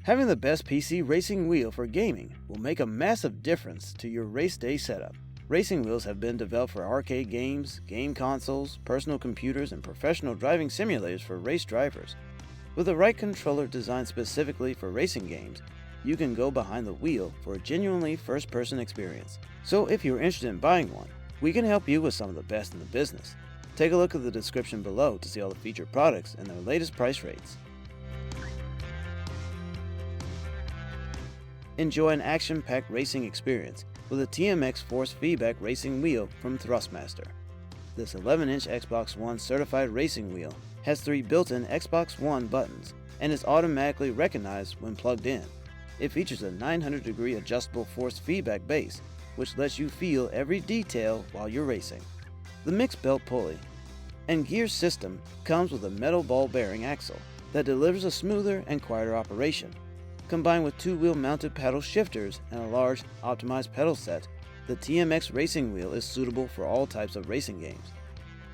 Having the best PC racing wheel for gaming will make a massive difference to your race day setup. Racing wheels have been developed for arcade games, game consoles, personal computers, and professional driving simulators for race drivers. With the right controller designed specifically for racing games, you can go behind the wheel for a genuinely first-person experience. So if you're interested in buying one, we can help you with some of the best in the business. Take a look at the description below to see all the featured products and their latest price rates. Enjoy an action-packed racing experience with a TMX Force Feedback Racing Wheel from Thrustmaster. This 11-inch Xbox One certified racing wheel has 3 built-in Xbox One buttons and is automatically recognized when plugged in. It features a 900-degree adjustable force feedback base, which lets you feel every detail while you're racing. The mixed belt pulley and gear system comes with a metal ball bearing axle that delivers a smoother and quieter operation. Combined with 2 wheel-mounted pedal shifters and a large, optimized pedal set, the TMX racing wheel is suitable for all types of racing games.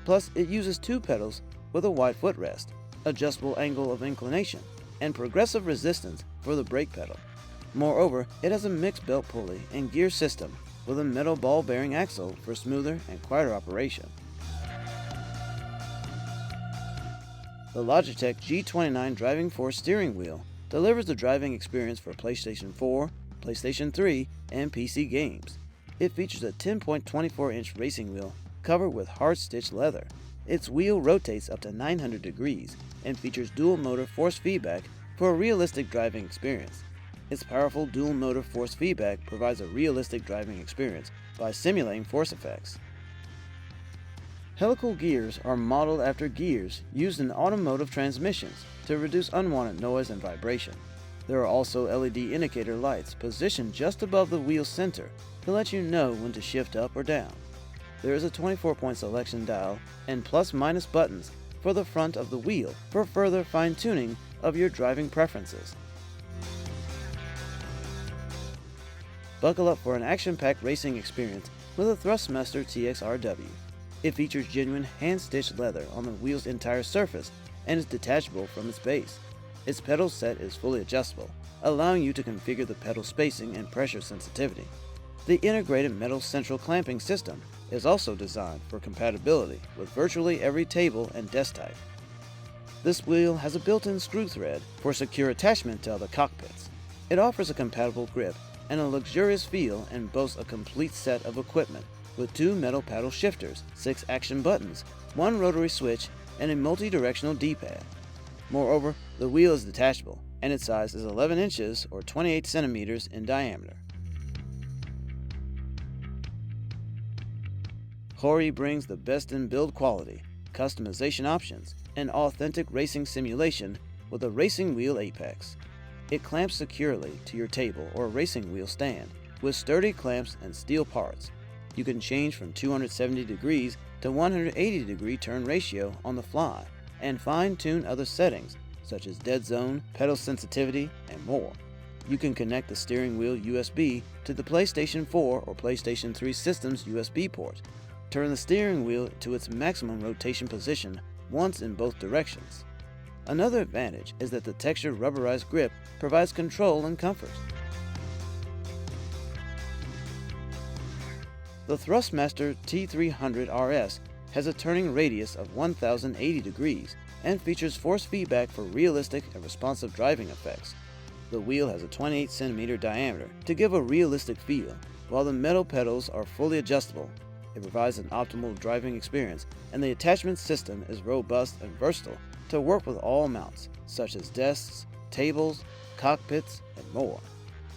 Plus, it uses 2 pedals with a wide footrest, adjustable angle of inclination, and progressive resistance for the brake pedal. Moreover, it has a mixed belt pulley and gear system with a metal ball bearing axle for smoother and quieter operation. The Logitech G29 Driving Force steering wheel delivers the driving experience for PlayStation 4, PlayStation 3, and PC games. It features a 10.24-inch racing wheel covered with hard-stitched leather. Its wheel rotates up to 900 degrees and features dual-motor force feedback for a realistic driving experience. Its powerful dual-motor force feedback provides a realistic driving experience by simulating force effects. Helical gears are modeled after gears used in automotive transmissions to reduce unwanted noise and vibration. There are also LED indicator lights positioned just above the wheel center to let you know when to shift up or down. There is a 24-point selection dial and plus-minus buttons for the front of the wheel for further fine-tuning of your driving preferences. Buckle up for an action-packed racing experience with a Thrustmaster TXRW. It features genuine hand-stitched leather on the wheel's entire surface and is detachable from its base. Its pedal set is fully adjustable, allowing you to configure the pedal spacing and pressure sensitivity. The integrated metal central clamping system is also designed for compatibility with virtually every table and desk type. This wheel has a built-in screw thread for secure attachment to other cockpits. It offers a compatible grip and a luxurious feel and boasts a complete set of equipment with 2 metal paddle shifters, 6 action buttons, 1 rotary switch, and a multi-directional D-pad. Moreover, the wheel is detachable, and its size is 11 inches or 28 centimeters in diameter. Hoary brings the best in build quality, customization options, and authentic racing simulation with a Racing Wheel Apex. It clamps securely to your table or racing wheel stand with sturdy clamps and steel parts. You can change from 270 degrees to 180 degree turn ratio on the fly and fine-tune other settings such as dead zone, pedal sensitivity, and more. You can connect the steering wheel USB to the PlayStation 4 or PlayStation 3 system's USB port. Turn the steering wheel to its maximum rotation position once in both directions. Another advantage is that the textured rubberized grip provides control and comfort. The Thrustmaster T300RS has a turning radius of 1080 degrees and features force feedback for realistic and responsive driving effects. The wheel has a 28 cm diameter to give a realistic feel, while the metal pedals are fully adjustable. It provides an optimal driving experience, and the attachment system is robust and versatile to work with all mounts, such as desks, tables, cockpits, and more.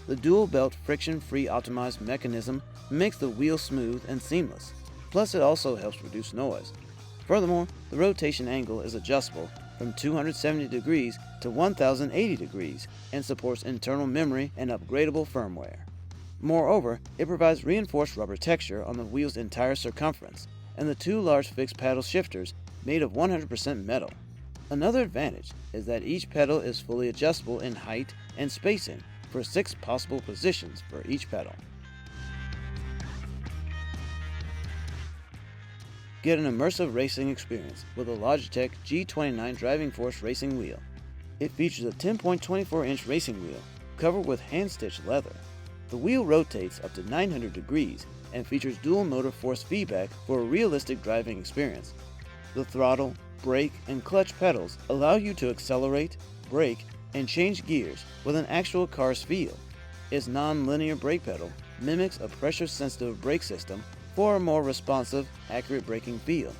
The dual belt friction-free optimized mechanism makes the wheel smooth and seamless. Plus, it also helps reduce noise. Furthermore, the rotation angle is adjustable from 270 degrees to 1080 degrees and supports internal memory and upgradable firmware. Moreover, it provides reinforced rubber texture on the wheel's entire circumference and the 2 large fixed paddle shifters made of 100% metal. Another advantage is that each pedal is fully adjustable in height and spacing for 6 possible positions for each pedal. Get an immersive racing experience with a Logitech G29 Driving Force Racing Wheel. It features a 10.24-inch racing wheel covered with hand-stitched leather. The wheel rotates up to 900 degrees and features dual motor force feedback for a realistic driving experience. The throttle, brake, and clutch pedals allow you to accelerate, brake, and change gears with an actual car's feel. Its non-linear brake pedal mimics a pressure-sensitive brake system for a more responsive, accurate braking feel.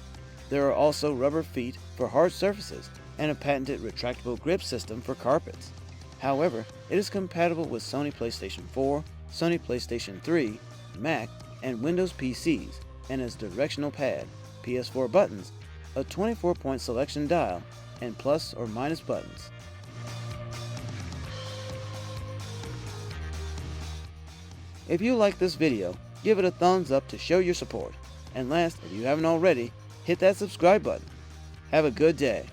There are also rubber feet for hard surfaces and a patented retractable grip system for carpets. However, it is compatible with Sony PlayStation 4, Sony PlayStation 3, Mac, and Windows PCs, and has directional pad, PS4 buttons, a 24-point selection dial, and plus or minus buttons. If you like this video, give it a thumbs up to show your support. And last, if you haven't already, hit that subscribe button. Have a good day.